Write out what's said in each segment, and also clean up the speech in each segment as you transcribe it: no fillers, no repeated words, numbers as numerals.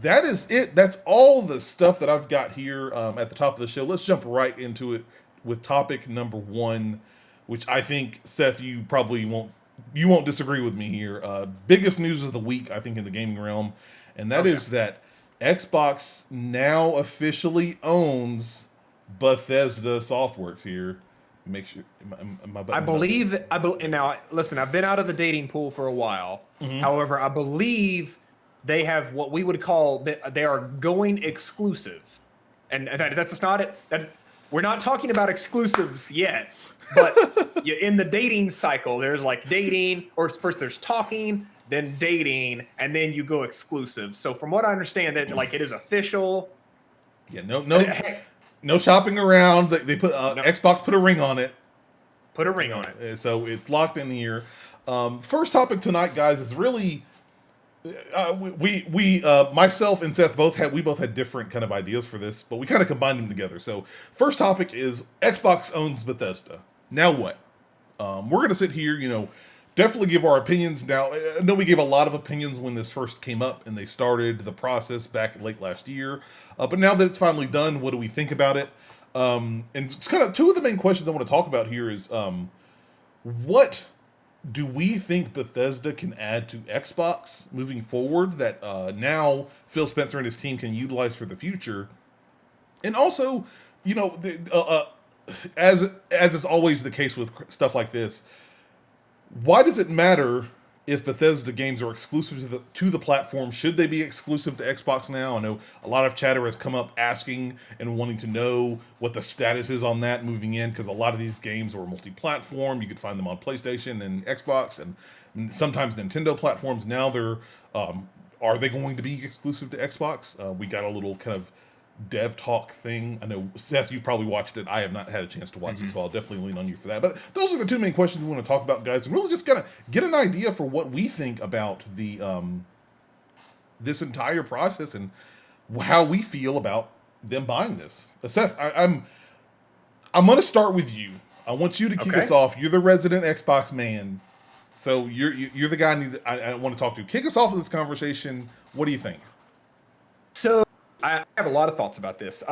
that is it. That's all the stuff that I've got here at the top of the show. Let's jump right into it with topic number one, which I think Seth, you won't disagree with me here. Biggest news of the week, I think, in the gaming realm, and that Oh yeah. is that Xbox now officially owns Bethesda Softworks here. Make sure my I button not. believe and now listen, I've been out of the dating pool for a while. Mm-hmm. However, I believe they have what we would call they are going exclusive. And that's not it. That we're not talking about exclusives yet. But in the dating cycle, there's like dating, or first there's talking, then dating, and then you go exclusive. So from what I understand, that like it is official. Yeah, no, Heck, no shopping around. They put no, Xbox put a ring on it. put a ring on it. So it's locked in here. First topic tonight, guys, is really we myself and Seth both had different kind of ideas for this, but we kind of combined them together. So first topic is Xbox owns Bethesda. Now what? We're gonna sit here, definitely give our opinions. Now, I know we gave a lot of opinions when this first came up and they started the process back late last year, but now that it's finally done, what do we think about it? And it's kind of two of the main questions I want to talk about here is what do we think Bethesda can add to Xbox moving forward that now Phil Spencer and his team can utilize for the future? And also, as is always the case with stuff like this, why does it matter if Bethesda games are exclusive to the platform? Should they be exclusive to Xbox now? I know a lot of chatter has come up asking and wanting to know what the status is on that moving in, because a lot of these games are multi-platform. You could find them on PlayStation and Xbox and sometimes Nintendo platforms. Now are they going to be exclusive to Xbox? We got a little kind of dev talk thing. I know, Seth, you've probably watched it. I have not had a chance to watch it, so I'll definitely lean on you for that. But those are the two main questions we want to talk about, guys, and really just kind of get an idea for what we think about the this entire process and how we feel about them buying this. Seth, I'm going to start with you. I want you to kick us off. You're the resident Xbox man, so you're the guy I want to talk to. Kick us off with this conversation. What do you think? So I have a lot of thoughts about this.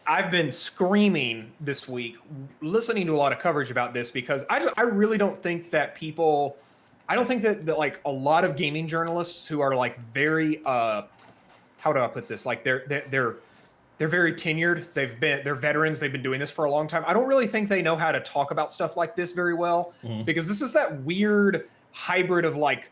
I've been screaming this week, listening to a lot of coverage about this, because I really don't think that I don't think that like a lot of gaming journalists who are like very, how do I put this? Like they're very tenured. They're veterans. They've been doing this for a long time. I don't really think they know how to talk about stuff like this very well, because this is that weird hybrid of like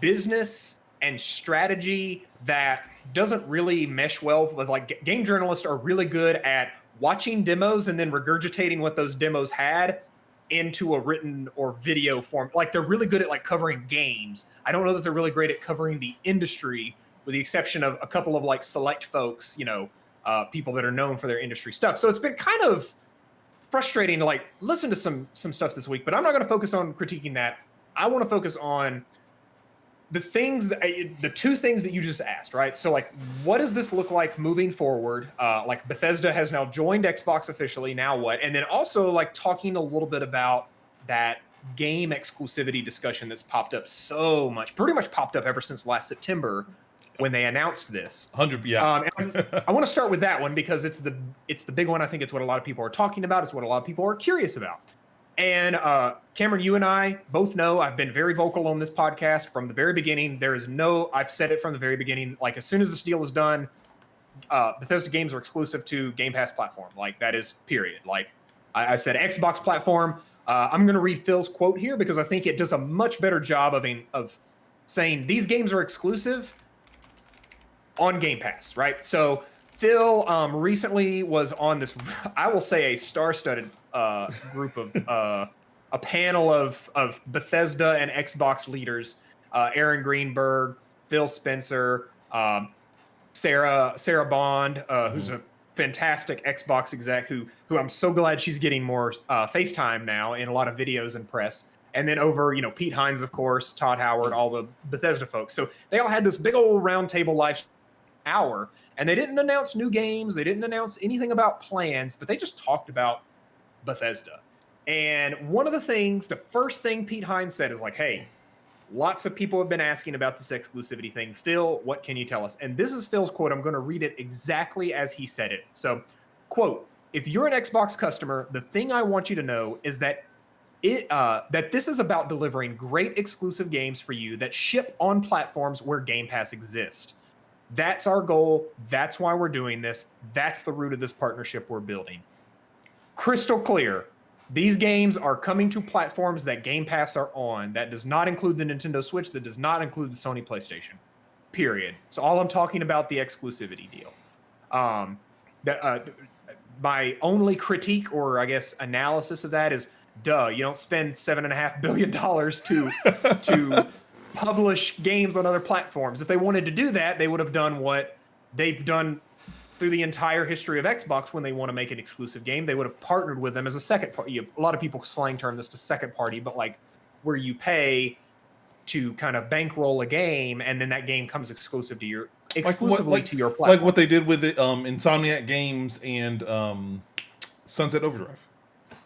business and strategy that doesn't really mesh well with, like, game journalists are really good at watching demos and then regurgitating what those demos had into a written or video form. Like, they're really good at like covering games. I don't know that they're really great at covering the industry, with the exception of a couple of like select folks, people that are known for their industry stuff. So it's been kind of frustrating to like listen to some stuff this week, but I'm not going to focus on critiquing that. I want to focus on the two things that you just asked, right? So like, what does this look like moving forward? Like, Bethesda has now joined Xbox officially. Now what? And then also like talking a little bit about that game exclusivity discussion that's popped up so much, pretty much popped up ever since last September when they announced this. 100, yeah. I want to start with that one because it's the big one. I think it's what a lot of people are talking about. It's what a lot of people are curious about. And Cameron, you and I both know I've been very vocal on this podcast from the very beginning. I've said it from the very beginning. Like, as soon as this deal is done, Bethesda games are exclusive to Game Pass platform. Like, that is period. Like, I said Xbox platform. I'm going to read Phil's quote here because I think it does a much better job of saying these games are exclusive on Game Pass, right? So Phil recently was on this, I will say, a star-studded group of a panel of Bethesda and Xbox leaders, Aaron Greenberg, Phil Spencer, Sarah Bond, who's a fantastic Xbox exec who I'm so glad she's getting more FaceTime now in a lot of videos and press. And then over, Pete Hines, of course, Todd Howard, all the Bethesda folks. So they all had this big old roundtable live hour, and they didn't announce new games. They didn't announce anything about plans, but they just talked about Bethesda. And one of the first thing Pete Hines said is like, hey, Lots of people have been asking about this exclusivity thing. Phil, what can you tell us? And this is Phil's quote. I'm going to read it exactly as he said it. So, quote, if you're an Xbox customer, the thing I want you to know is that that this is about delivering great exclusive games for you that ship on platforms where Game Pass exists. That's our goal. That's why we're doing this. That's the root of this partnership we're building. Crystal clear. These games are coming to platforms that Game Pass are on. That does not include the Nintendo Switch. That does not include the Sony PlayStation. Period. So all I'm talking about the exclusivity deal. My only critique, or I guess analysis of that, is you don't spend $7.5 billion to publish games on other platforms. If they wanted to do that, they would have done what they've done through the entire history of Xbox. When they want to make an exclusive game, they would have partnered with them as a second party. A lot of people slang term this to second party, but like where you pay to kind of bankroll a game, and then that game comes exclusively to your platform. Like what they did with it, Insomniac Games and Sunset Overdrive.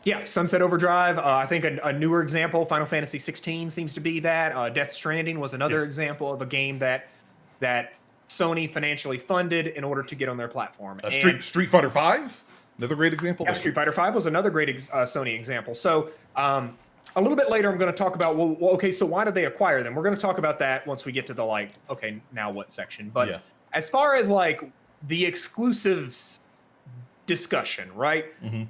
Yeah, Sunset Overdrive. I think a newer example, Final Fantasy 16 seems to be that. Death Stranding was another example of a game that Sony financially funded in order to get on their platform. Street Fighter V, another great example. Yeah, Street Fighter V was another great Sony example. So a little bit later, I'm going to talk about, well, okay, so why did they acquire them? We're going to talk about that once we get to the okay, now what section. But as far as the exclusives discussion, right? Mm-hmm.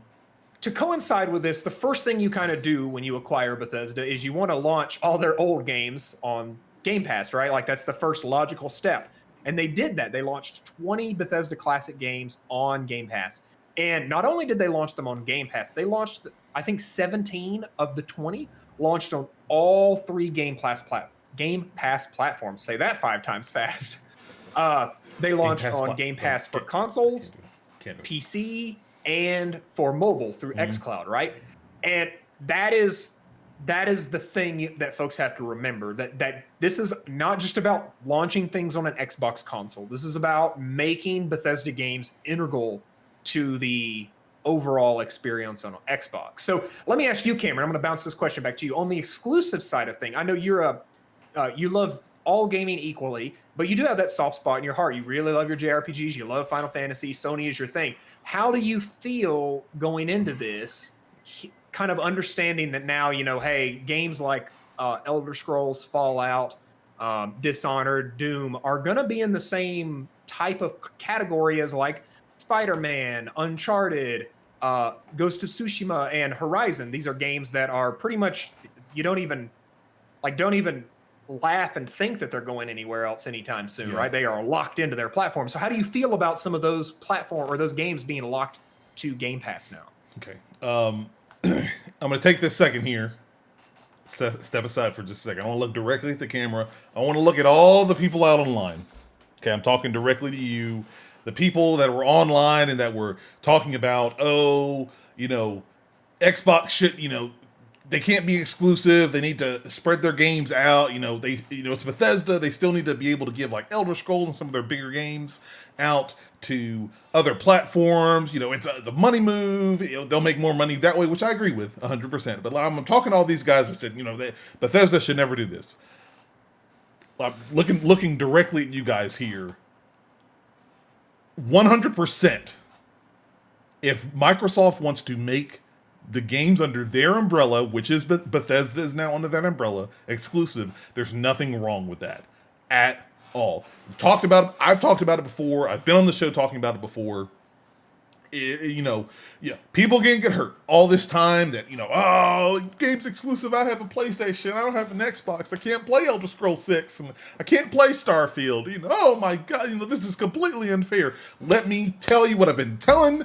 To coincide with this, the first thing you kind of do when you acquire Bethesda is you want to launch all their old games on Game Pass, right? That's the first logical step. And they did that. They launched 20 Bethesda classic games on Game Pass. And not only did they launch them on Game Pass, they launched, I think 17 of the 20 launched on all 3 Game Pass platforms. Say that 5 times fast. They launched on Game Pass for consoles, PC, and for mobile through xCloud, right? And that is the thing that folks have to remember, that this is not just about launching things on an Xbox console. This is about making Bethesda games integral to the overall experience on Xbox. So let me ask you, Cameron, I'm going to bounce this question back to you. On the exclusive side of thing, I know you're you love all gaming equally, but you do have that soft spot in your heart. You really love your JRPGs. You love Final Fantasy. Sony is your thing. How do you feel going into this, kind of understanding that now, hey, games like Elder Scrolls, Fallout, Dishonored, Doom are going to be in the same type of category as Spider-Man, Uncharted, Ghost of Tsushima, and Horizon. These are games that are pretty much, you don't even laugh and think that they're going anywhere else anytime soon, right? They are locked into their platform. So how do you feel about some of those those games being locked to Game Pass now? Okay. I'm going to take this second here. Step aside for just a second. I want to look directly at the camera. I want to look at all the people out online. Okay, I'm talking directly to you. The people that were online and that were talking about, Xbox should, they can't be exclusive. They need to spread their games out. It's Bethesda. They still need to be able to give Elder Scrolls and some of their bigger games out to other platforms. It's a money move. They'll make more money that way, which I agree with 100%. But I'm talking to all these guys that said, Bethesda should never do this. I'm looking directly at you guys here. 100%. If Microsoft wants to make the games under their umbrella, which is Bethesda is now under that umbrella, exclusive, there's nothing wrong with that at all. I've talked about it before. I've been on the show talking about it before. People can get hurt all this time that, game's exclusive. I have a PlayStation. I don't have an Xbox. I can't play Elder Scrolls 6. And I can't play Starfield. Oh my God, this is completely unfair. Let me tell you what I've been telling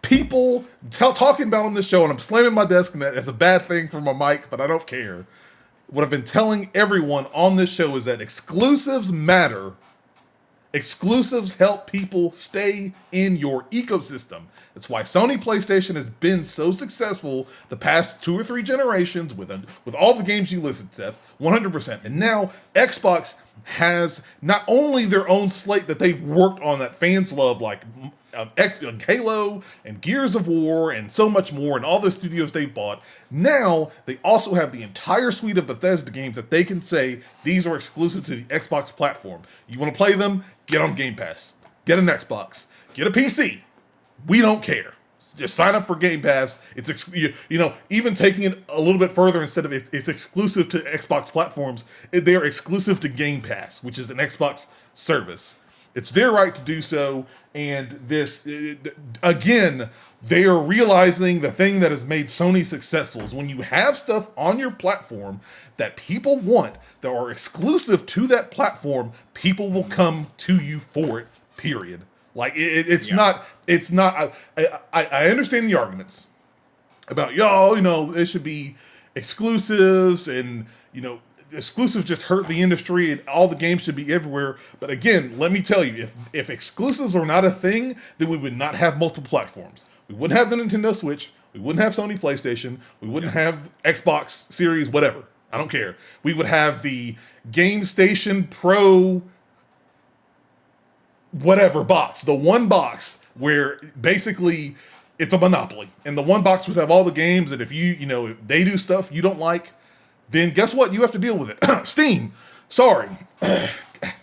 people, talking about on this show, and I'm slamming my desk, and that's a bad thing for my mic, but I don't care. What I've been telling everyone on this show is that exclusives matter. Exclusives help people stay in your ecosystem. That's why Sony PlayStation has been so successful the past 2 or 3 generations with all the games you listed, Seth, 100%. And now Xbox has not only their own slate that they've worked on that fans love, like Halo and Gears of War and so much more and all the studios they've bought. Now they also have the entire suite of Bethesda games that they can say these are exclusive to the Xbox platform. You want to play them? Get on Game Pass. Get an Xbox. Get a PC. We don't care. Just sign up for Game Pass. It's even taking it a little bit further, instead of it's exclusive to Xbox platforms, they are exclusive to Game Pass, which is an Xbox service. It's their right to do so, and again, they are realizing the thing that has made Sony successful is when you have stuff on your platform that people want, that are exclusive to that platform, people will come to you for it, period. Like it's not. I understand the arguments about it should be exclusives, and exclusives just hurt the industry, and all the games should be everywhere. But again, let me tell you, if exclusives are not a thing, then we would not have multiple platforms. We wouldn't have the Nintendo Switch. We wouldn't have Sony PlayStation. We wouldn't have Xbox Series, whatever. I don't care. We would have the Game Station Pro whatever box, the one box where basically it's a monopoly, and the one box would have all the games, and if if they do stuff you don't like, then guess what? You have to deal with it. Steam, sorry,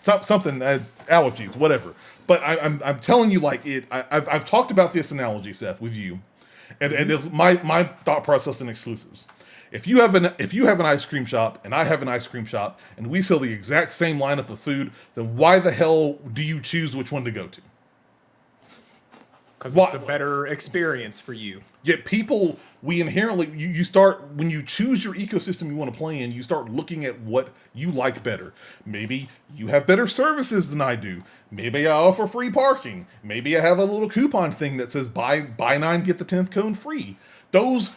something allergies, whatever. But I'm telling you, like I've talked about this analogy, Seth, with you, and it's my thought process in exclusives. If you have an ice cream shop and I have an ice cream shop and we sell the exact same lineup of food, then why the hell do you choose which one to go to? Because it's a better experience for you. Yet people, we inherently, you start, when you choose your ecosystem you want to play in, you start looking at what you like better. Maybe you have better services than I do. Maybe I offer free parking. Maybe I have a little coupon thing that says buy 9, get the 10th cone free. Those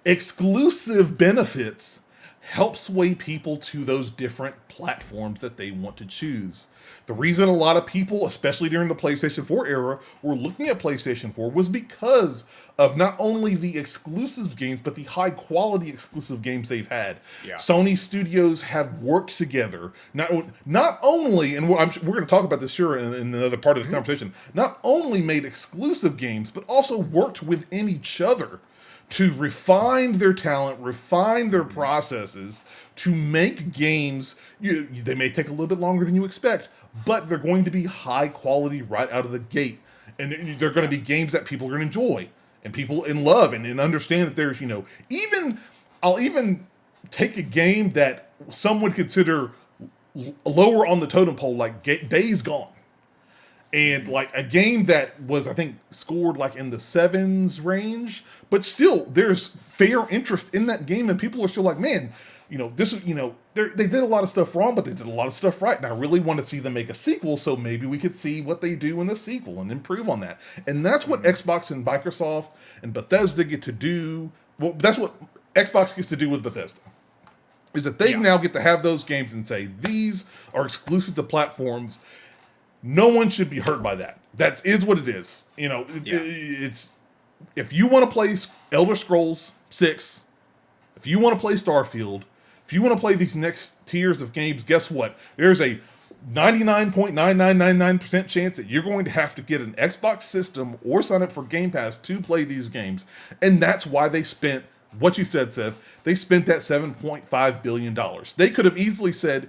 exclusive benefits help sway people to those different platforms that they want to choose. The reason a lot of people, especially during the PlayStation 4 era, were looking at PlayStation 4 was because of not only the exclusive games, but the high quality exclusive games they've had. Yeah. Sony studios have worked together, not only, and we're going to talk about this sure in another part of the conversation, not only made exclusive games, but also worked within each other to refine their talent, refine their processes, to make games. They may take a little bit longer than you expect, but they're going to be high quality right out of the gate. And they're going to be games that people are going to enjoy, and people in love, and understand that there's, I'll even take a game that some would consider lower on the totem pole, like Days Gone. And like a game that was, I think, scored like in the 7s range, but still there's fair interest in that game, and people are still like, man, this is, they did a lot of stuff wrong, but they did a lot of stuff right, and I really want to see them make a sequel, so maybe we could see what they do in the sequel and improve on that. And that's what Xbox and Microsoft and Bethesda get to do. Well, that's what Xbox gets to do with Bethesda, is that they now get to have those games and say, these are exclusive to platforms. No one should be hurt by that. That is what it is. It's, if you want to play Elder Scrolls 6, if you want to play Starfield, if you want to play these next tiers of games, guess what? There's a 99.9999% chance that you're going to have to get an Xbox system or sign up for Game Pass to play these games. And that's why they spent what you said, Seth. They spent that $7.5 billion. They could have easily said,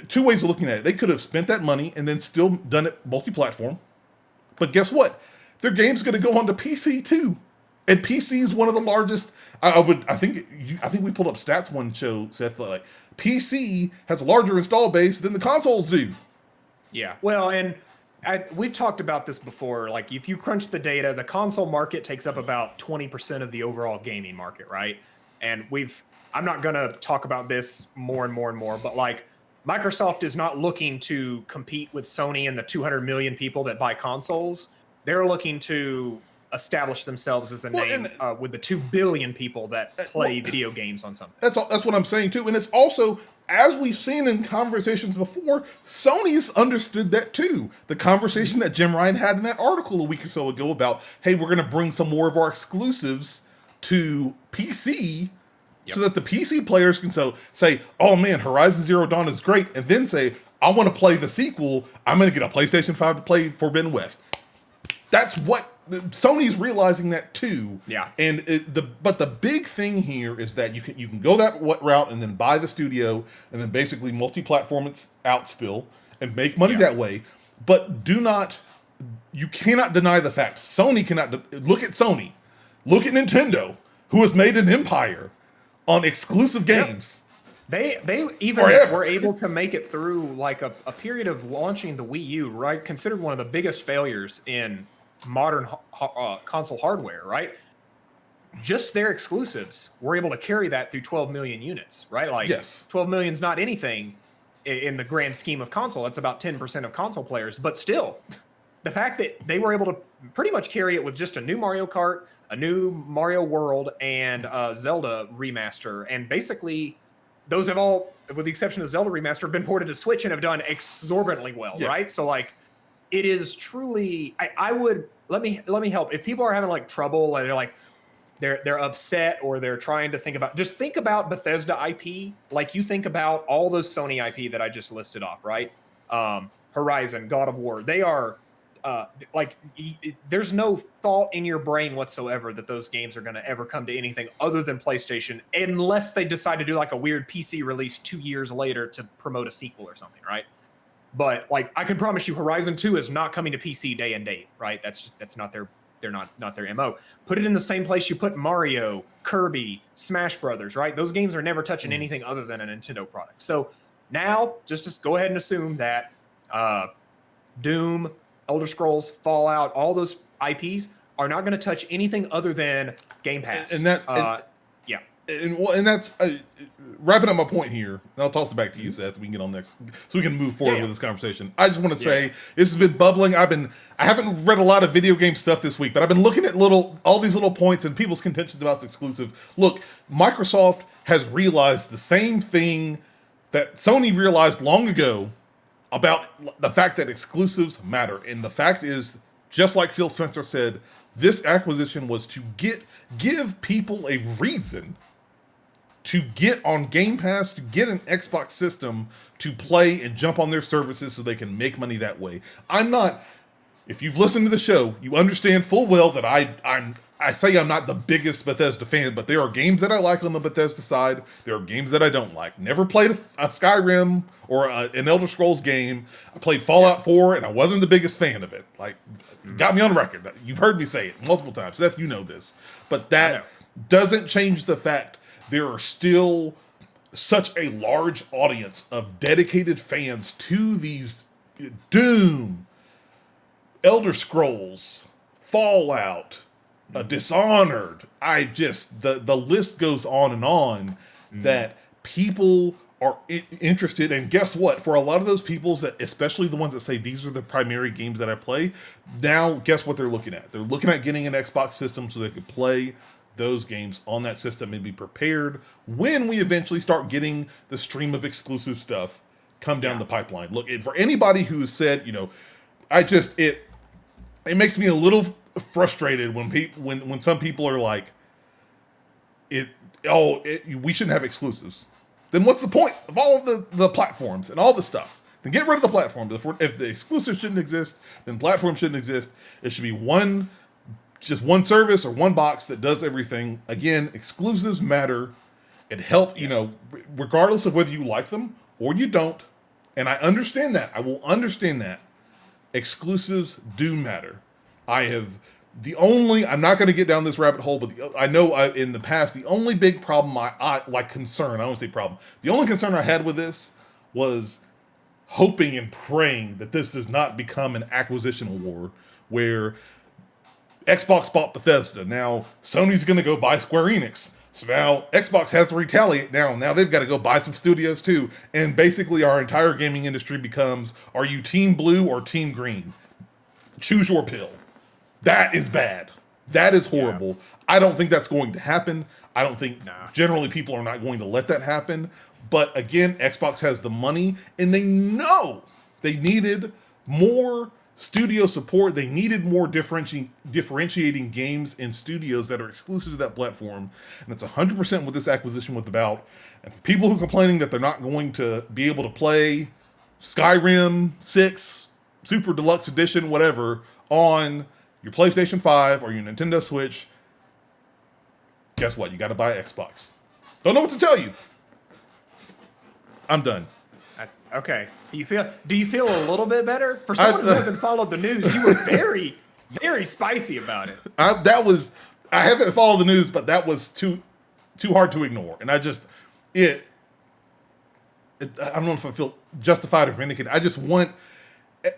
two ways of looking at it. They could have spent that money and then still done it multi-platform. But guess what? Their game's going to go onto PC too. And PC is one of the largest. I think we pulled up stats one show, Seth. Like PC has a larger install base than the consoles do. Yeah. Well, and we've talked about this before. Like, if you crunch the data, the console market takes up about 20% of the overall gaming market, right? And I'm not going to talk about this more and more and more, but like, Microsoft is not looking to compete with Sony and the 200 million people that buy consoles. They're looking to establish themselves as a name with the 2 billion people that play video games on something. That's what I'm saying too. And it's also, as we've seen in conversations before, Sony's understood that too. The conversation that Jim Ryan had in that article a week or so ago about, hey, we're going to bring some more of our exclusives to PC. Yep. So that the PC players can say, oh man, Horizon Zero Dawn is great, and then say, I want to play the sequel. I'm going to get a PlayStation 5 to play Forbidden West. That's what Sony's realizing that too. Yeah. And but the big thing here is that you can go that route and then buy the studio and then basically multi-platform it out still and make money that way. But you cannot deny the fact Sony cannot look at Sony, look at Nintendo, who has made an empire on exclusive games. They even were able to make it through like a period of launching the Wii U, right? Considered one of the biggest failures in modern console hardware, right? Just their exclusives were able to carry that through 12 million units, right? Like 12 million is not anything in the grand scheme of console. That's about 10% of console players. But still, the fact that they were able to pretty much carry it with just a new Mario Kart, a new Mario World, and Zelda remaster, and basically those have all, with the exception of Zelda remaster, been ported to Switch and have done exorbitantly well, right? So like, it is truly. I would let me help. If people are having like trouble, and they're upset, or they're trying to think about, just think about Bethesda IP. Like you think about all those Sony IP that I just listed off, right? Horizon, God of War. They are there's no thought in your brain whatsoever that those games are going to ever come to anything other than PlayStation, unless they decide to do like a weird PC release 2 years later to promote a sequel or something, right? But like, I can promise you, Horizon 2 is not coming to PC day and date, right? That's not they're not their MO. Put it in the same place you put Mario, Kirby, Smash Brothers, right? Those games are never touching anything other than a Nintendo product. So now just go ahead and assume that Doom, Elder Scrolls, Fallout, all those IPs are not going to touch anything other than Game Pass. And that's and that's wrapping up my point here. I'll toss it back to you, Seth. We can get on next, so we can move forward with this conversation. I just want to say this has been bubbling. I haven't read a lot of video game stuff this week, but I've been looking at all these little points and people's contentions about its exclusive. Look, Microsoft has realized the same thing that Sony realized long ago about the fact that exclusives matter. And the fact is, just like Phil Spencer said, this acquisition was to give people a reason to get on Game Pass, to get an Xbox system, to play and jump on their services so they can make money that way. If you've listened to the show, you understand full well that I say I'm not the biggest Bethesda fan, but there are games that I like on the Bethesda side. There are games that I don't like. Never played a Skyrim or an Elder Scrolls game. I played Fallout 4, and I wasn't the biggest fan of it. Like, got me on record. You've heard me say it multiple times. Seth, you know this. But that doesn't change the fact there are still such a large audience of dedicated fans to these Doom, Elder Scrolls, Fallout, Dishonored. The list goes on and on that people are interested. And guess what? For a lot of those people, especially the ones that say these are the primary games that I play, now guess what they're looking at? They're looking at getting an Xbox system so they could play those games on that system and be prepared when we eventually start getting the stream of exclusive stuff come down the pipeline. Look, for anybody who said, it makes me a little frustrated when some people are like, we shouldn't have exclusives. Then what's the point of all of the platforms and all the stuff? Then get rid of the platform. If the exclusives shouldn't exist, then platform shouldn't exist. It should be just one service or one box that does everything. Again, exclusives matter. It helps, regardless of whether you like them or you don't. And I understand that. I will understand that. Exclusives do matter. I'm not going to get down this rabbit hole, but I know in the past, the only big problem concern, I don't say problem, the only concern I had with this was hoping and praying that this does not become an acquisition war where Xbox bought Bethesda. Now Sony's going to go buy Square Enix. So now Xbox has to retaliate. Now they've got to go buy some studios too. And basically our entire gaming industry becomes, are you team blue or team green? Choose your pill. That is bad. That is horrible. Yeah. I don't think that's going to happen. I don't think generally people are not going to let that happen. But again, Xbox has the money and they know they needed more studio support. They needed more differentiating games in studios that are exclusive to that platform. And that's 100% what this acquisition was about. And for people who are complaining that they're not going to be able to play Skyrim 6, Super Deluxe Edition, whatever, on your PlayStation 5 or your Nintendo Switch, guess what? You got to buy Xbox. Don't know what to tell you. I'm done. Okay. Do you feel a little bit better? For someone who hasn't followed the news, you were very, very spicy about it. I haven't followed the news, but that was too hard to ignore. And I don't know if I feel justified or vindicated. I just want,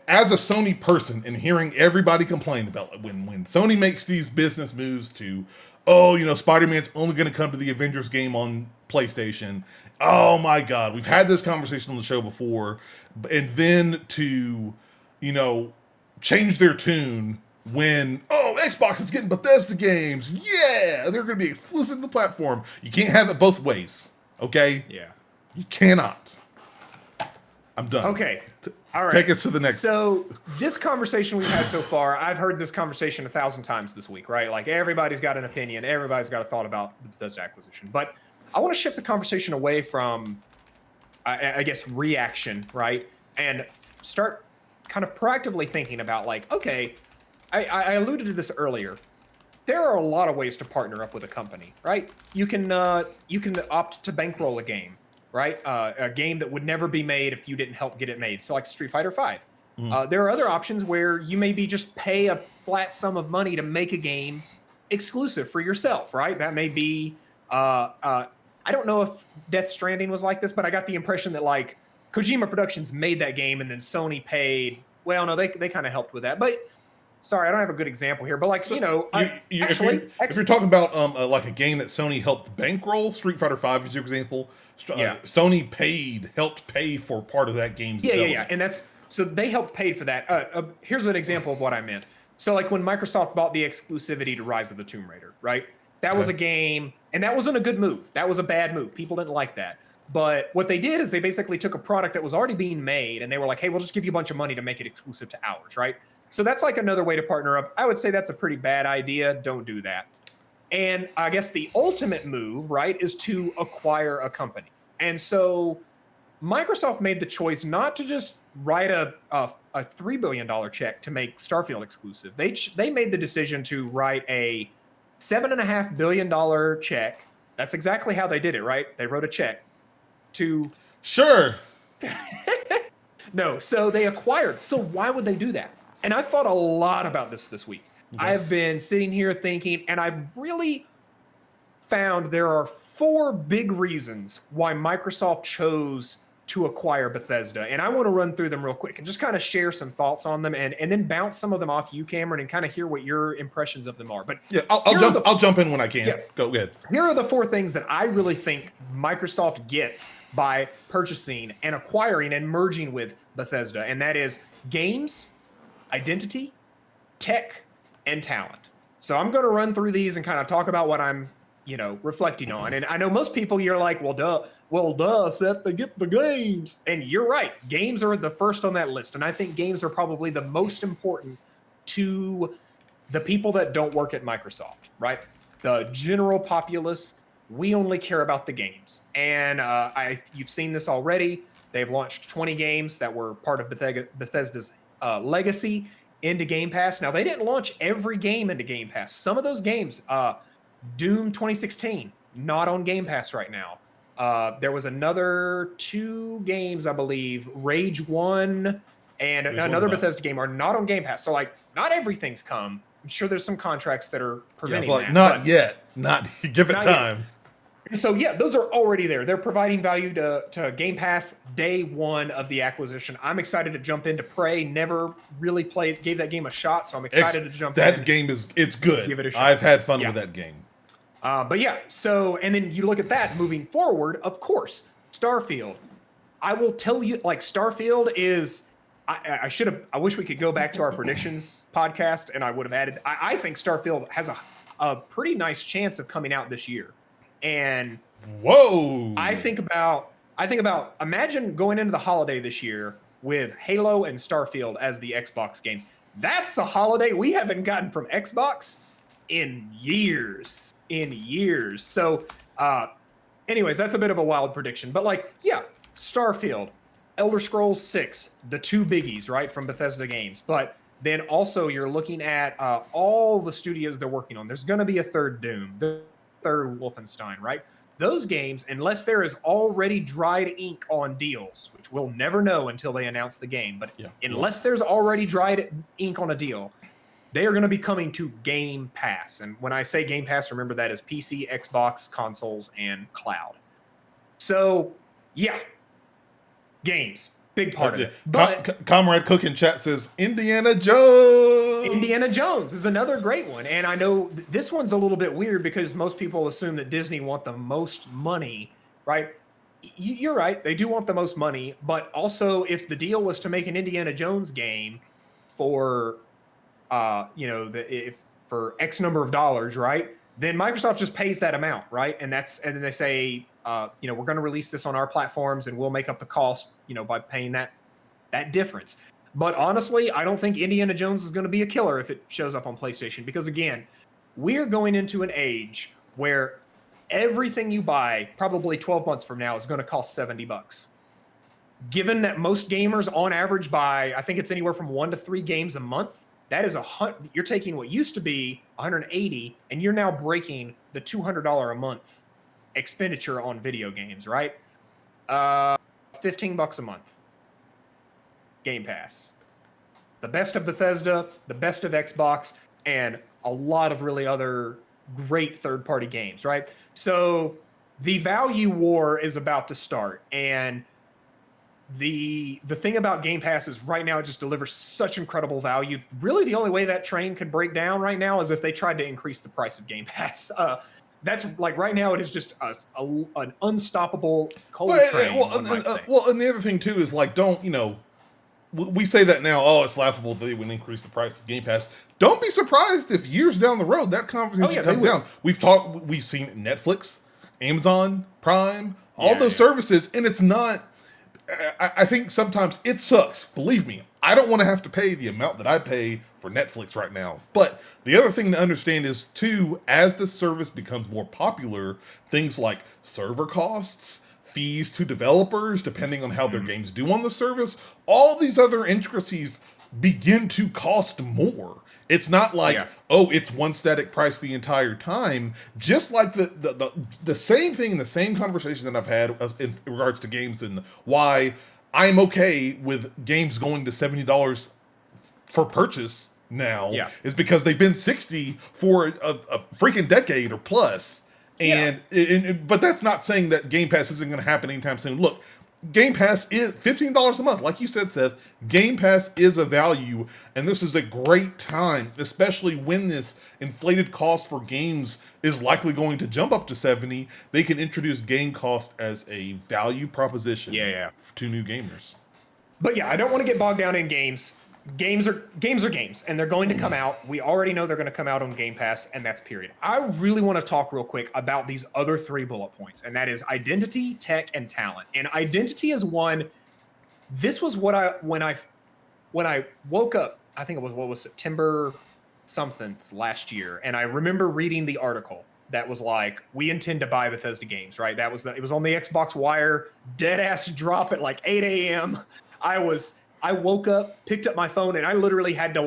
as a Sony person, and hearing everybody complain about it, when Sony makes these business moves to, Spider-Man's only going to come to the Avengers game on PlayStation. Oh my God, we've had this conversation on the show before, and then to, change their tune when, Xbox is getting Bethesda games. Yeah, they're going to be exclusive to the platform. You can't have it both ways, okay? Yeah. You cannot. I'm done. Okay. All right. Take us to the next. So this conversation we've had so far, I've heard this conversation 1,000 times this week, right? Like everybody's got an opinion. Everybody's got a thought about the Bethesda acquisition. But I want to shift the conversation away from, I guess, reaction, right? And start kind of proactively thinking about like, okay, I alluded to this earlier. There are a lot of ways to partner up with a company, right? You can opt to bankroll a game, right? A game that would never be made if you didn't help get it made. So like Street Fighter V. There are other options where you maybe just pay a flat sum of money to make a game exclusive for yourself, right? That may be, I don't know if Death Stranding was like this, but I got the impression that like Kojima Productions made that game and then Sony paid. Well, no, they kind of helped with that, but sorry, I don't have a good example here, but like, so, if you're talking about like a game that Sony helped bankroll, Street Fighter V is your example. Sony helped pay for part of that game's development. Yeah, and so they helped pay for that. Here's an example of what I meant. So like when Microsoft bought the exclusivity to Rise of the Tomb Raider, right? That was a game, and that wasn't a good move. That was a bad move. People didn't like that. But what they did is they basically took a product that was already being made, and they were like, hey, we'll just give you a bunch of money to make it exclusive to ours, right? So that's like another way to partner up. I would say that's a pretty bad idea. Don't do that. And I guess the ultimate move, right, is to acquire a company. And so Microsoft made the choice not to just write a $3 billion check to make Starfield exclusive. They made the decision to write a $7.5 billion check. That's exactly how they did it, right? They wrote a check to... Sure. No, so they acquired. So why would they do that? And I've thought a lot about this week. Okay. I've been sitting here thinking, and I've really found there are 4 big reasons why Microsoft chose to acquire Bethesda. And I want to run through them real quick and just kind of share some thoughts on them and then bounce some of them off you, Cameron, and kind of hear what your impressions of them are. But yeah, I'll jump in when I can. Yeah. Go ahead. Here are the 4 things that I really think Microsoft gets by purchasing and acquiring and merging with Bethesda. And that is games, identity, tech, and talent. So I'm going to run through these and kind of talk about what I'm, reflecting on. And I know most people, you're like, well, duh, Seth, they get the games. And you're right. Games are the first on that list. And I think games are probably the most important to the people that don't work at Microsoft, right? The general populace, we only care about the games. And you've seen this already. They've launched 20 games that were part of Bethesda's legacy into Game Pass. Now, they didn't launch every game into Game Pass. Some of those games, Doom 2016, not on Game Pass right now. There was another 2 games, I believe, Rage 1 and another Bethesda game are not on Game Pass. So, like, not everything's come. I'm sure there's some contracts that are preventing that. Not yet. Give it time. Yet. So, yeah, those are already there. They're providing value to Game Pass day 1 of the acquisition. I'm excited to jump into Prey. Never really gave that game a shot, so I'm excited to jump in. That game it's good. Give it a shot. I've had fun with that game. But yeah, so, and then you look at that moving forward, of course, Starfield. I will tell you, like, Starfield is, I wish we could go back to our predictions podcast and I would have added, I think Starfield has a pretty nice chance of coming out this year. And whoa, I think about imagine going into the holiday this year with Halo and Starfield as the Xbox games. That's a holiday we haven't gotten from Xbox in years. So anyways, that's a bit of a wild prediction, but like, yeah, Starfield, Elder Scrolls 6, the 2 biggies, right, from Bethesda games. But Then also you're looking at all the studios they're working on. There's going to be a third Doom, the third Wolfenstein, right? Those games, unless there is already dried ink on deals, which we'll never know until they announce the game, but unless there's already dried ink on a deal, they are going to be coming to Game Pass. And when I say Game Pass, remember that is PC, Xbox, consoles, and cloud. So, yeah, games. Big part of it. But Comrade Cook in chat says Indiana Jones. Indiana Jones is another great one. And I know this one's a little bit weird because most people assume that Disney want the most money, right? You're right. They do want the most money. But also, if the deal was to make an Indiana Jones game for, for X number of dollars, right? Then Microsoft just pays that amount, right? And then they say, we're going to release this on our platforms and we'll make up the cost, by paying that difference. But honestly, I don't think Indiana Jones is going to be a killer if it shows up on PlayStation, because again, we're going into an age where everything you buy probably 12 months from now is going to cost $70. Given that most gamers on average buy, I think it's anywhere from 1 to 3 games a month. That is you're taking what used to be $180 and you're now breaking the $200 a month expenditure on video games, right? $15 a month. Game Pass. The best of Bethesda, the best of Xbox, and a lot of really other great third-party games, right? So the value war is about to start, and the thing about Game Pass is right now it just delivers such incredible value. Really, the only way that train could break down right now is if they tried to increase the price of Game Pass. That's like right now it is just an unstoppable coal train. Well, and the other thing too is like, we say that now, oh, it's laughable that they would increase the price of Game Pass. Don't be surprised if years down the road that conversation comes down. We've seen Netflix, Amazon Prime, all those services, and it's not. I think sometimes it sucks. Believe me, I don't want to have to pay the amount that I pay for Netflix right now. But the other thing to understand is, too, as the service becomes more popular, things like server costs, fees to developers, depending on how their games do on the service, all these other intricacies begin to cost more. It's not like, it's one static price the entire time. Just like the same thing, the same conversation that I've had in regards to games and why I'm okay with games going to $70 for purchase now is because they've been $60 for a freaking decade or plus. But that's not saying that Game Pass isn't going to happen anytime soon. Look, Game Pass is $15 a month. Like you said, Seth, Game Pass is a value, and this is a great time, especially when this inflated cost for games is likely going to jump up to $70. They can introduce game cost as a value proposition to new gamers. But I don't want to get bogged down in games. Games are games, and they're going to come out. We already know they're going to come out on Game Pass, and that's period. I really want to talk real quick about these other 3 bullet points, and that is identity, tech, and talent. And identity is one. This was what when I woke up, I think it was September something last year, and I remember reading the article that was like, we intend to buy Bethesda games, right? It was on the Xbox Wire, dead ass drop at like 8 a.m. I woke up, picked up my phone, and I literally had to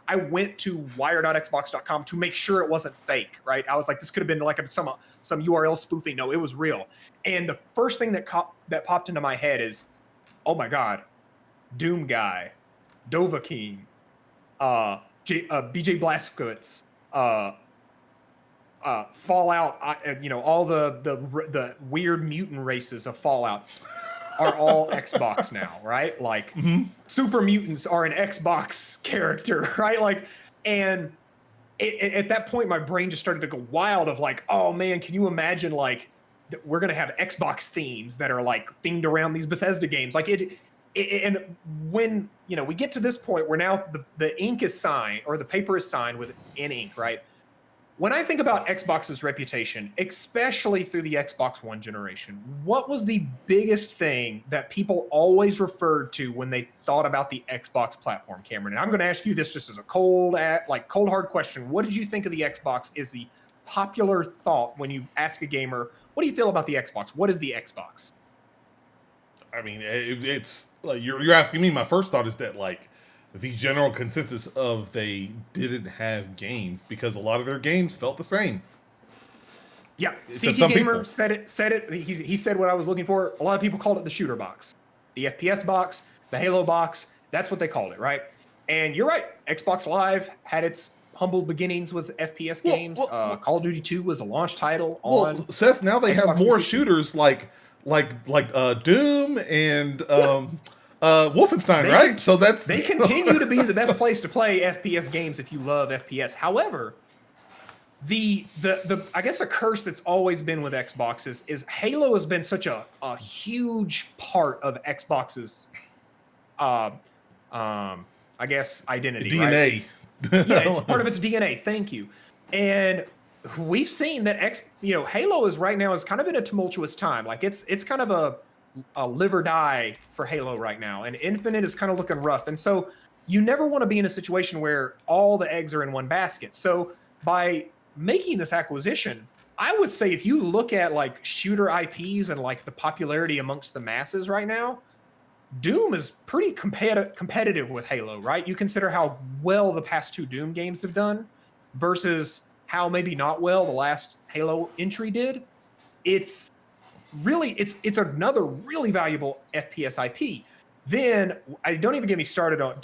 I went to wire.xbox.com to make sure it wasn't fake, right? I was like, this could have been like some URL spoofing. No, it was real. And the first thing that popped into my head is, oh my God, Doom Guy, Dovahkiin, BJ Blazkowicz, Fallout, all the weird mutant races of Fallout are all Xbox now, right? Like super mutants are an Xbox character, right? And at that point, my brain just started to go wild of like, oh man, can you imagine we're going to have Xbox themes that are themed around these Bethesda games. And when, we get to this point where now the ink is signed, or the paper is signed in ink, right? When I think about Xbox's reputation, especially through the Xbox One generation, what was the biggest thing that people always referred to when they thought about the Xbox platform, Cameron? And I'm going to ask you this just as a cold hard question. What did you think of the Xbox? Is the popular thought when you ask a gamer, what do you feel about the Xbox? What is the Xbox? I mean, it's like you're asking me. My first thought is that the general consensus of they didn't have games because a lot of their games felt the same. Yeah, To CT some Gamer people. said it. He said what I was looking for. A lot of people called it the shooter box, the FPS box, the Halo box. That's what they called it, right? And you're right. Xbox Live had its humble beginnings with FPS games. Call of Duty 2 was a launch title on Seth, now they have Xbox more 360. shooters like Doom and Wolfenstein, They right? So that's They continue to be the best place to play FPS games if you love FPS. However, the I guess a curse that's always been with Xbox is Halo has been such a huge part of Xbox's uh I guess identity, right? DNA. Yeah, it's part of its DNA. Thank you. And we've seen that Halo is right now is kind of in a tumultuous time. Like it's kind of a live or die for Halo right now, and Infinite is kind of looking rough. And so you never want to be in a situation where all the eggs are in one basket. So by making this acquisition, I would say if you look at like shooter IPs and like the popularity amongst the masses right now, Doom is pretty competitive with Halo, right? You consider how well the past two Doom games have done versus how maybe not well the last Halo entry did. It's really it's another really valuable FPS IP. Then I don't even get me started on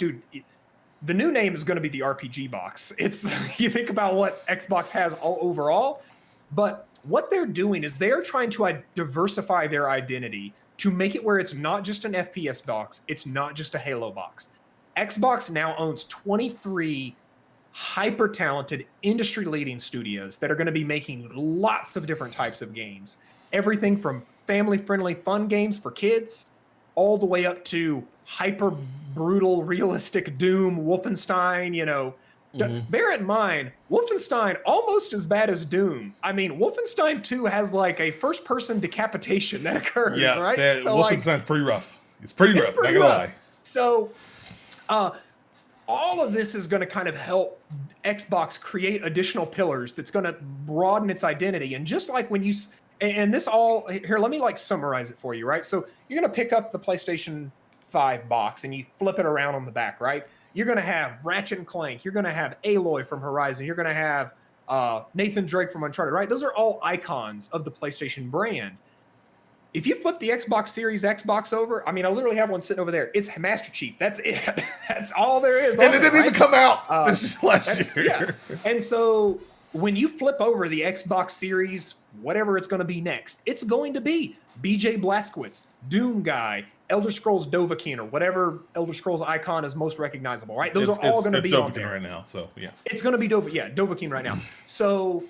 the new name is going to be the RPG box. It's you think about what Xbox has all overall, but what they're doing is they're trying to diversify their identity to make it where it's not just an FPS box, it's not just a Halo box. Xbox now owns 23 hyper talented, industry leading studios that are going to be making lots of different types of games. Everything from family friendly fun games for kids all the way up to hyper brutal, realistic Doom, Wolfenstein, Bear in mind, Wolfenstein almost as bad as Doom. I mean, Wolfenstein 2 has like a first-person decapitation that occurs, right? So Wolfenstein's pretty rough. It's pretty rough, not gonna lie. So, all of this is going to kind of help Xbox create additional pillars that's going to broaden its identity. And just like when and this all, here, let me like summarize it for you, right? So you're going to pick up the PlayStation 5 box and you flip it around on the back, right? You're going to have Ratchet and Clank. You're going to have Aloy from Horizon. You're going to have Nathan Drake from Uncharted, right? Those are all icons of the PlayStation brand. If you flip the Xbox Series Xbox over, I mean, I literally have one sitting over there. It's Master Chief. That's it. That's all there is. And it didn't even come out. This just last year. Yeah. And so when you flip over the Xbox Series, whatever it's going to be next, it's going to be BJ Blazkowicz, Doom Guy, Elder Scrolls Dovahkiin, or whatever Elder Scrolls icon is most recognizable, right? Those are all going to be Dovahkiin on there right now, so yeah. It's going to be Dovahkiin right now. So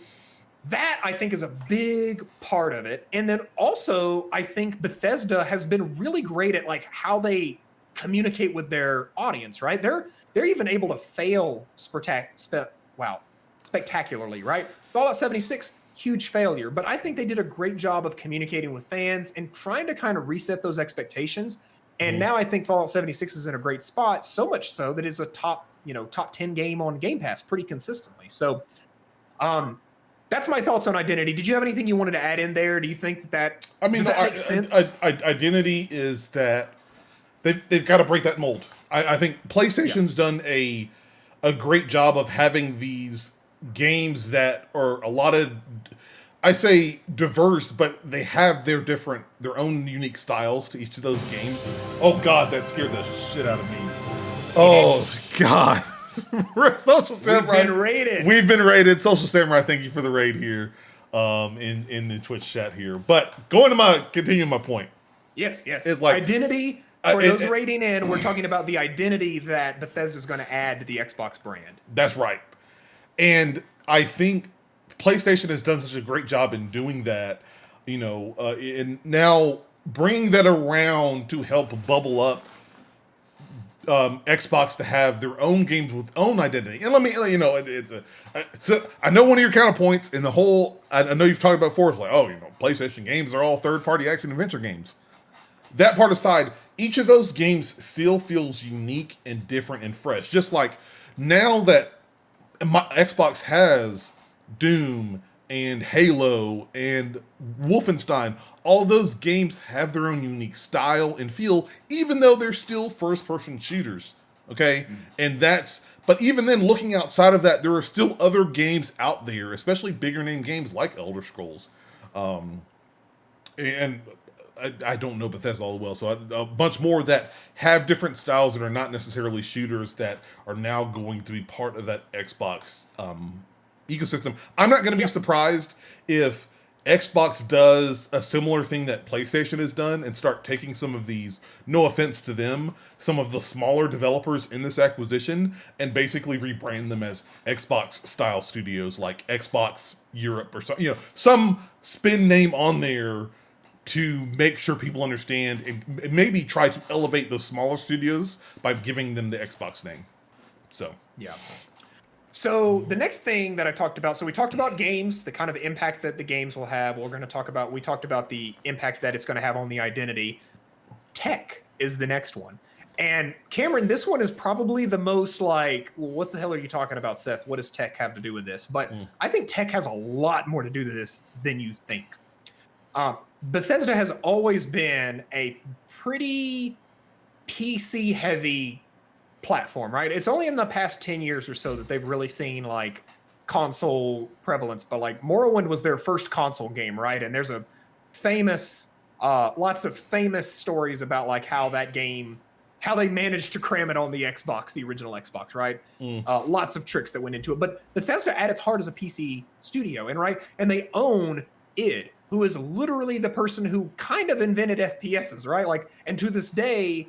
that, I think, is a big part of it. And then also, I think Bethesda has been really great at like how they communicate with their audience, right? They're even able to fail spectacularly, right? Fallout 76, huge failure. But I think they did a great job of communicating with fans and trying to kind of reset those expectations. And now I think Fallout 76 is in a great spot, so much so that it's a top 10 game on Game Pass pretty consistently. So that's my thoughts on identity. Did you have anything you wanted to add in there? Do you think that does that make sense? Identity is that they've got to break that mold. I think PlayStation's done a great job of having these games that are a lot of, I say diverse, but they have their own unique styles to each of those games. Oh God, that scared the shit out of me. Oh God. Social Samurai. We've been raided. Social Samurai, thank you for the raid here in the Twitch chat here. But continuing my point. Yes. It's like identity for those raiding in, we're talking about the identity that Bethesda is going to add to the Xbox brand. That's right. And I think PlayStation has done such a great job in doing that, and now bringing that around to help bubble up Xbox to have their own games with own identity. And let me, I know one of your counterpoints in the whole, I know you've talked about before, it's like, PlayStation games are all third-party action adventure games. That part aside, each of those games still feels unique and different and fresh. Just like now that my Xbox has Doom and Halo and Wolfenstein, all those games have their own unique style and feel, even though they're still first-person shooters. Okay, and but even then, looking outside of that, there are still other games out there, especially bigger name games like Elder Scrolls, and I don't know Bethesda all well, so a bunch more that have different styles that are not necessarily shooters that are now going to be part of that Xbox ecosystem. I'm not going to be surprised if Xbox does a similar thing that PlayStation has done and start taking some of these, no offense to them, some of the smaller developers in this acquisition and basically rebrand them as Xbox style studios like Xbox Europe or something, some spin name on there to make sure people understand and maybe try to elevate those smaller studios by giving them the Xbox name. So, yeah. So the next thing that I talked about, so we talked about games, the kind of impact that the games will have. We talked about the impact that it's going to have on the identity. Tech is the next one. And Cameron, this one is probably the most like, well, what the hell are you talking about, Seth? What does tech have to do with this? But I think tech has a lot more to do with this than you think. Bethesda has always been a pretty PC heavy platform, right? It's only in the past 10 years or so that they've really seen like console prevalence, but like Morrowind was their first console game, right? And there's a lots of famous stories about like how they managed to cram it on the Xbox, the original Xbox, right? Lots of tricks that went into it. But Bethesda at its heart is a PC studio, and they own id, who is literally the person who kind of invented FPSs, right? Like, and to this day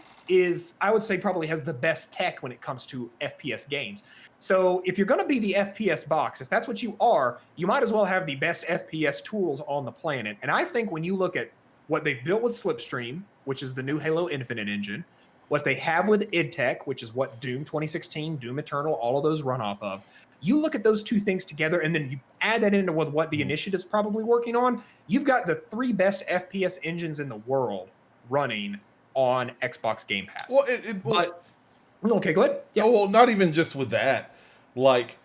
I would say probably has the best tech when it comes to FPS games. So if you're going to be the FPS box, if that's what you are, you might as well have the best FPS tools on the planet. And I think when you look at what they've built with Slipstream, which is the new Halo Infinite engine, what they have with id Tech, which is what Doom 2016, Doom Eternal, all of those run off of, you look at those two things together and then you add that into what the initiative's probably working on, you've got the three best FPS engines in the world running on Xbox Game Pass. Okay, go ahead. Yeah. Well, not even just with that. Like,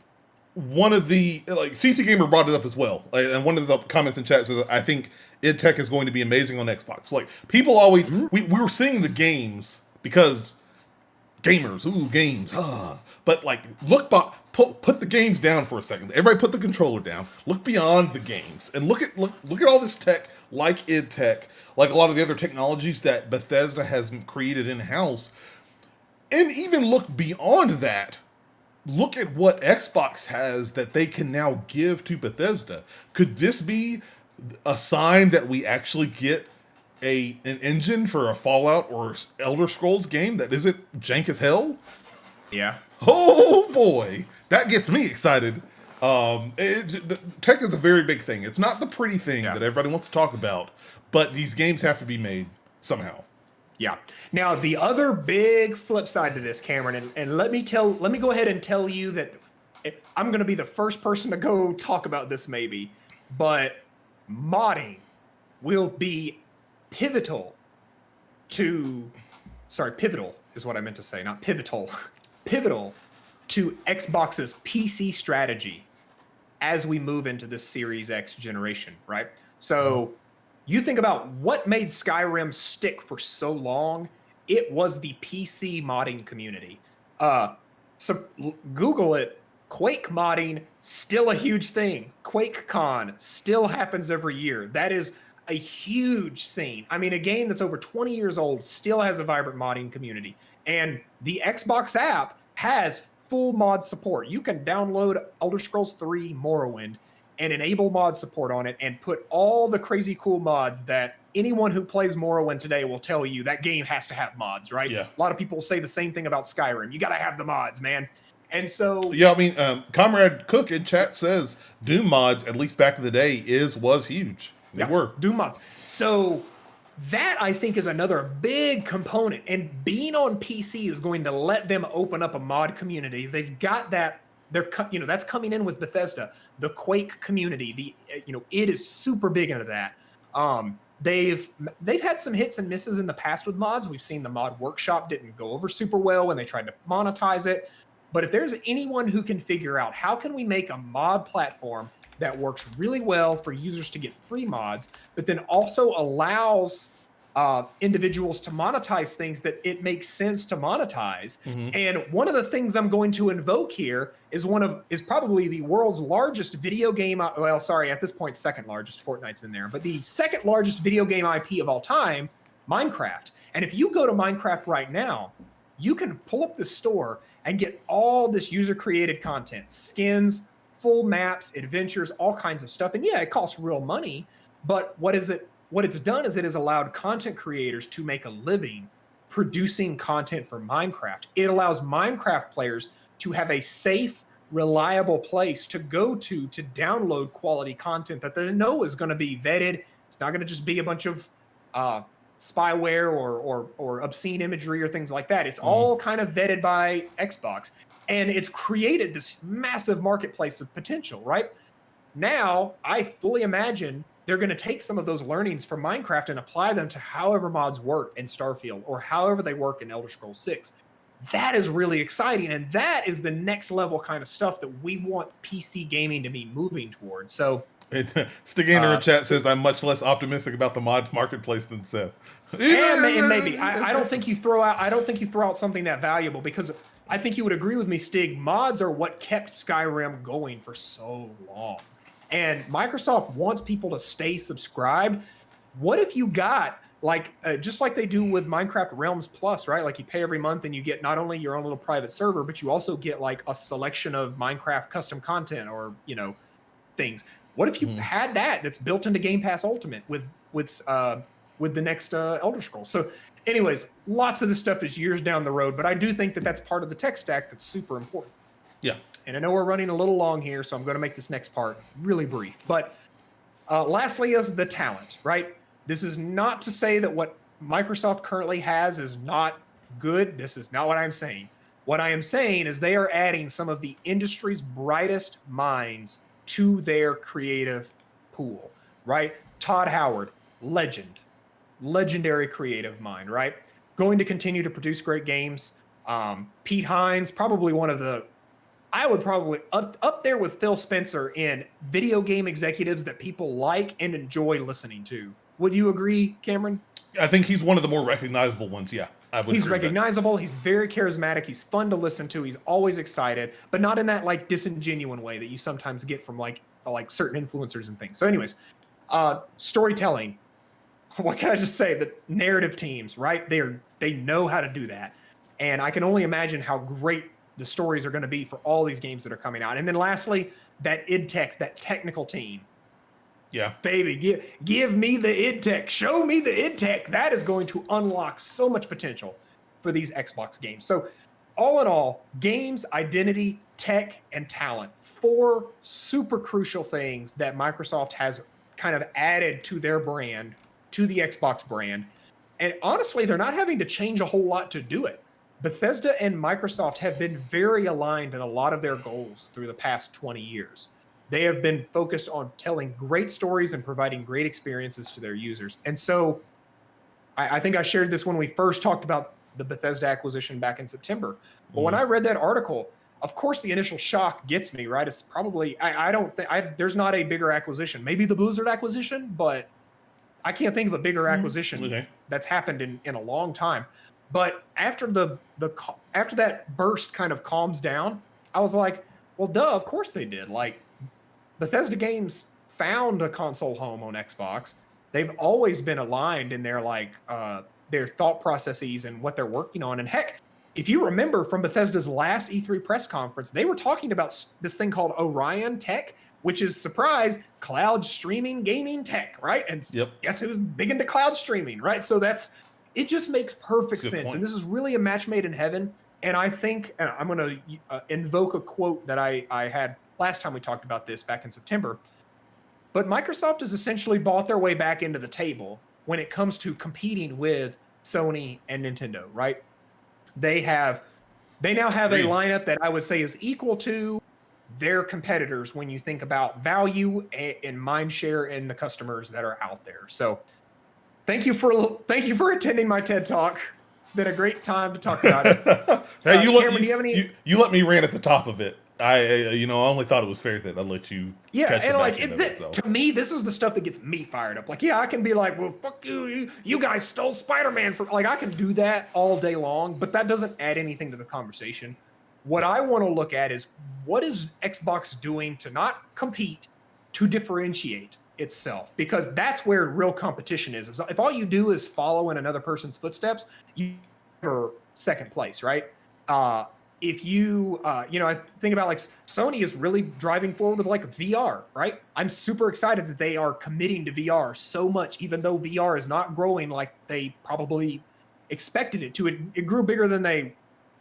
one of the, like, CT Gamer brought it up as well. And one of the comments in chat says, I think id Tech is going to be amazing on Xbox. Like, people always, we were seeing the games because gamers, games, But like, put the games down for a second. Everybody put the controller down. Look beyond the games and look at all this tech, like id Tech, like a lot of the other technologies that Bethesda has created in house, and even look beyond that. Look at what Xbox has that they can now give to Bethesda. Could this be a sign that we actually get an engine for a Fallout or Elder Scrolls game that isn't jank as hell? Yeah. Oh boy, that gets me excited. Tech is a very big thing. It's not the pretty thing that everybody wants to talk about, but these games have to be made somehow. Yeah. Now the other big flip side to this, Cameron, and let me go ahead and tell you that I'm going to be the first person to go talk about this maybe, but modding will be pivotal is what I meant to say, not pivotal. Pivotal to Xbox's PC strategy as we move into this Series X generation, right? So you think about what made Skyrim stick for so long. It was the PC modding community. So Google it. Quake modding, still a huge thing. QuakeCon still happens every year. That is a huge scene. I mean, a game that's over 20 years old still has a vibrant modding community. And the Xbox app has full mod support. You can download Elder Scrolls 3 Morrowind and enable mod support on it and put all the crazy cool mods that anyone who plays Morrowind today will tell you that game has to have mods, right? Yeah. A lot of people say the same thing about Skyrim. You got to have the mods, man. And so... Yeah, I mean, Comrade Cook in chat says Doom mods, at least back in the day, was huge. They were. Doom mods. So... that, I think, is another big component. And being on PC is going to let them open up a mod community. They've got that. That's coming in with Bethesda. The Quake community. It is super big into that. They've had some hits and misses in the past with mods. We've seen the mod workshop didn't go over super well when they tried to monetize it. But if there's anyone who can figure out how can we make a mod platform that works really well for users to get free mods, but then also allows individuals to monetize things that it makes sense to monetize. And one of the things I'm going to invoke here is probably the world's largest video game. Well, sorry, at this point, second largest. Fortnite's in there, but the second largest video game IP of all time, Minecraft. And if you go to Minecraft right now, you can pull up the store and get all this user-created content, skins, full maps, adventures, all kinds of stuff. And yeah, it costs real money, but what it's done is it has allowed content creators to make a living producing content for Minecraft. It allows Minecraft players to have a safe, reliable place to go to download quality content that they know is going to be vetted. It's not going to just be a bunch of spyware or obscene imagery or things like that. It's all kind of vetted by Xbox. And it's created this massive marketplace of potential, right? Now, I fully imagine they're going to take some of those learnings from Minecraft and apply them to however mods work in Starfield or however they work in Elder Scrolls 6. That is really exciting. And that is the next level kind of stuff that we want PC gaming to be moving towards. So, Stigander in chat says, I'm much less optimistic about the mod marketplace than Seth. And maybe. I don't think you throw out something that valuable, because I think you would agree with me, Stig. Mods are what kept Skyrim going for so long. And Microsoft wants people to stay subscribed. What if you got, like, just like they do with Minecraft Realms Plus, right? Like, you pay every month and you get not only your own little private server, but you also get, like, a selection of Minecraft custom content or, things. What if you had that's built into Game Pass Ultimate with the next Elder Scrolls? So anyways, lots of this stuff is years down the road, but I do think that that's part of the tech stack that's super important. Yeah. And I know we're running a little long here, so I'm going to make this next part really brief. But lastly is the talent, right? This is not to say that what Microsoft currently has is not good. This is not what I'm saying. What I am saying is they are adding some of the industry's brightest minds to their creative pool, right? Todd Howard, legendary creative mind, right? Going to continue to produce great games. Pete Hines, probably one of the, I would probably up there with Phil Spencer in video game executives that people like and enjoy listening to. Would you agree, Cameron? I think he's one of the more recognizable ones. Yeah, I would. He's recognizable. He's very charismatic. He's fun to listen to. He's always excited, but not in that like disingenuous way that you sometimes get from like certain influencers and things. So, anyways, storytelling. What can I just say? The narrative teams, right? They know how to do that, and I can only imagine how great the stories are going to be for all these games that are coming out. And then lastly, that id tech, that technical team. Yeah, baby, give me the id tech. Show me the id tech. That is going to unlock so much potential for these Xbox games. So, all in all, games, identity, tech, and talent. 4 super crucial things that Microsoft has kind of added to their brand, to the Xbox brand. And honestly, they're not having to change a whole lot to do it. Bethesda and Microsoft have been very aligned in a lot of their goals through the past 20 years. They have been focused on telling great stories and providing great experiences to their users. And so I think I shared this when we first talked about the Bethesda acquisition back in September. But when I read that article, of course, the initial shock gets me, right? It's probably, there's not a bigger acquisition. Maybe the Blizzard acquisition, but I can't think of a bigger acquisition that's happened in a long time. But after after that burst kind of calms down, I was like, well, duh, of course they did. Like, Bethesda Games found a console home on Xbox. They've always been aligned in their their thought processes and what they're working on. And heck, if you remember from Bethesda's last E3 press conference, they were talking about this thing called Orion Tech, which is, surprise, cloud streaming gaming tech, right? And guess who's big into cloud streaming, right? So it just makes perfect sense. Point. And this is really a match made in heaven. And I think, and I'm going to invoke a quote that I had last time we talked about this back in September. But Microsoft has essentially bought their way back into the table when it comes to competing with Sony and Nintendo, right? They now have a lineup that I would say is equal to their competitors when you think about value and mind share in the customers that are out there. So thank you for attending my TED Talk. It's been a great time to talk about it. Hey, Cameron, do you have any? You let me rant at the top of it. I only thought it was fair that I let you. Yeah, catch and the like back end of it, so. to me, this is the stuff that gets me fired up. Like, yeah, I can be like, well, fuck you, you guys stole Spider-Man from. Like, I can do that all day long, but that doesn't add anything to the conversation. What I want to look at is what is Xbox doing to not compete, to differentiate itself, because that's where real competition is. If all you do is follow in another person's footsteps, you are second place, right? If you, I think about like Sony is really driving forward with like VR, right? I'm super excited that they are committing to VR so much, even though VR is not growing like they probably expected it to. It grew bigger than they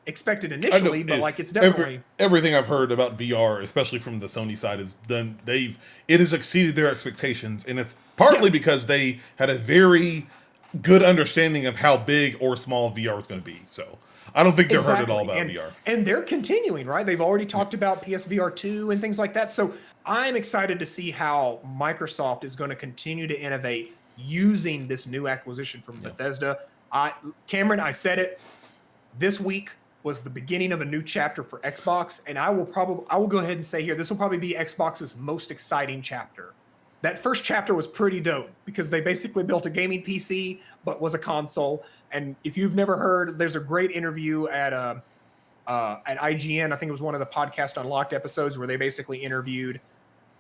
expected initially, but like it's definitely everything I've heard about VR, especially from the Sony side, is done. It has exceeded their expectations, and it's partly because they had a very good understanding of how big or small VR was going to be. So I don't think they're heard at all about VR. And they're continuing, right? They've already talked about PSVR 2 and things like that. So I'm excited to see how Microsoft is going to continue to innovate using this new acquisition from Bethesda. Cameron, I said it. This week was the beginning of a new chapter for Xbox, and I will go ahead and say here, this will probably be Xbox's most exciting chapter. That first chapter was pretty dope because they basically built a gaming PC, but was a console. And if you've never heard, there's a great interview at IGN. I think it was one of the Podcast Unlocked episodes where they basically interviewed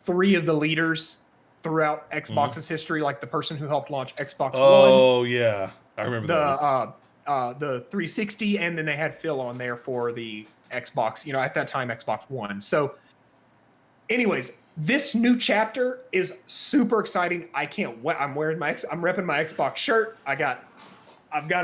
3 of the leaders throughout Xbox's history, like the person who helped launch Xbox One. Oh yeah, I remember those. The 360, and then they had Phil on there for the Xbox, at that time, Xbox One. So anyways, this new chapter is super exciting. I can't wait. I'm repping my Xbox shirt. I've got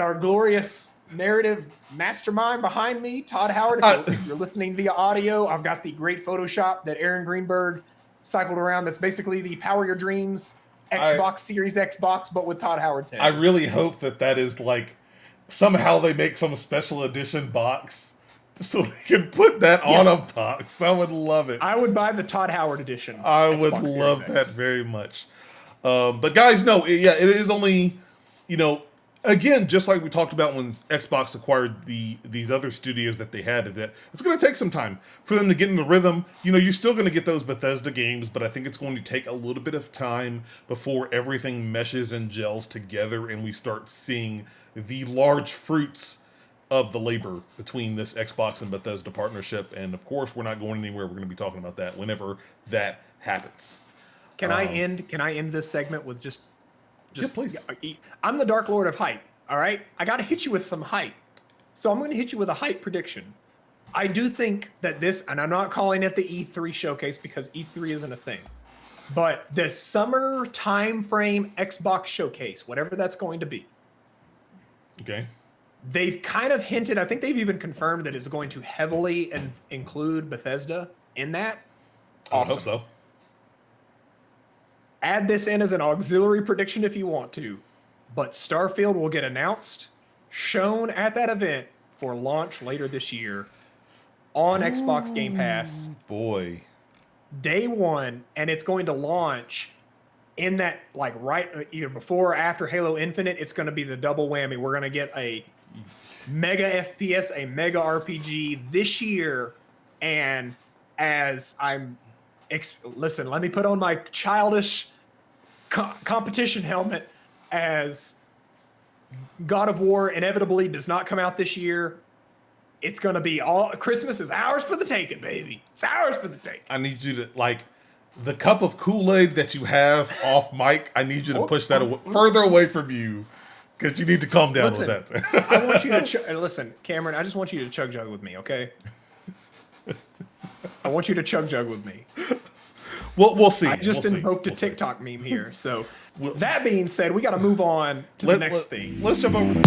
our glorious narrative mastermind behind me, Todd Howard. If you're listening via audio, I've got the great Photoshop that Aaron Greenberg cycled around. That's basically the Power Your Dreams Xbox Series Xbox, but with Todd Howard's head. I really hope that is like, somehow they make some special edition box so they can put that on a box. I would love it. I would buy the Todd Howard edition. I would love that very much. But guys, no, it is only, again, just like we talked about when Xbox acquired these other studios that they had, that it's going to take some time for them to get in the rhythm. You're still going to get those Bethesda games, but I think it's going to take a little bit of time before everything meshes and gels together and we start seeing the large fruits of the labor between this Xbox and Bethesda partnership. And of course, we're not going anywhere. We're going to be talking about that whenever that happens. Can I end this segment with just please. I'm the Dark Lord of hype. All right. I got to hit you with some hype. So I'm going to hit you with a hype prediction. I do think that this, and I'm not calling it the E3 showcase because E3 isn't a thing, but the summer time frame Xbox showcase, whatever that's going to be. Okay. They've kind of hinted, I think they've even confirmed that it's going to heavily include Bethesda in that. Awesome. I hope so. Add this in as an auxiliary prediction if you want to. But Starfield will get announced, shown at that event for launch later this year on Xbox Game Pass. Boy. Day 1, and it's going to launch in that, like, right either before or after Halo Infinite. It's going to be the double whammy. We're going to get a mega FPS, a mega RPG this year. And as listen, let me put on my childish competition helmet, as God of War inevitably does not come out this year. It's going to be Christmas is ours for the taking, baby. It's ours for the taking. I need you to, like, the cup of Kool-Aid that you have off mic, I need you to push that further away from you, because you need to calm down with that. I want you to listen, Cameron. I just want you to chug jug with me, okay? I want you to chug jug with me. We'll see. I just invoked a TikTok meme here. So that being said, we got to move on to the next thing. Let's jump over.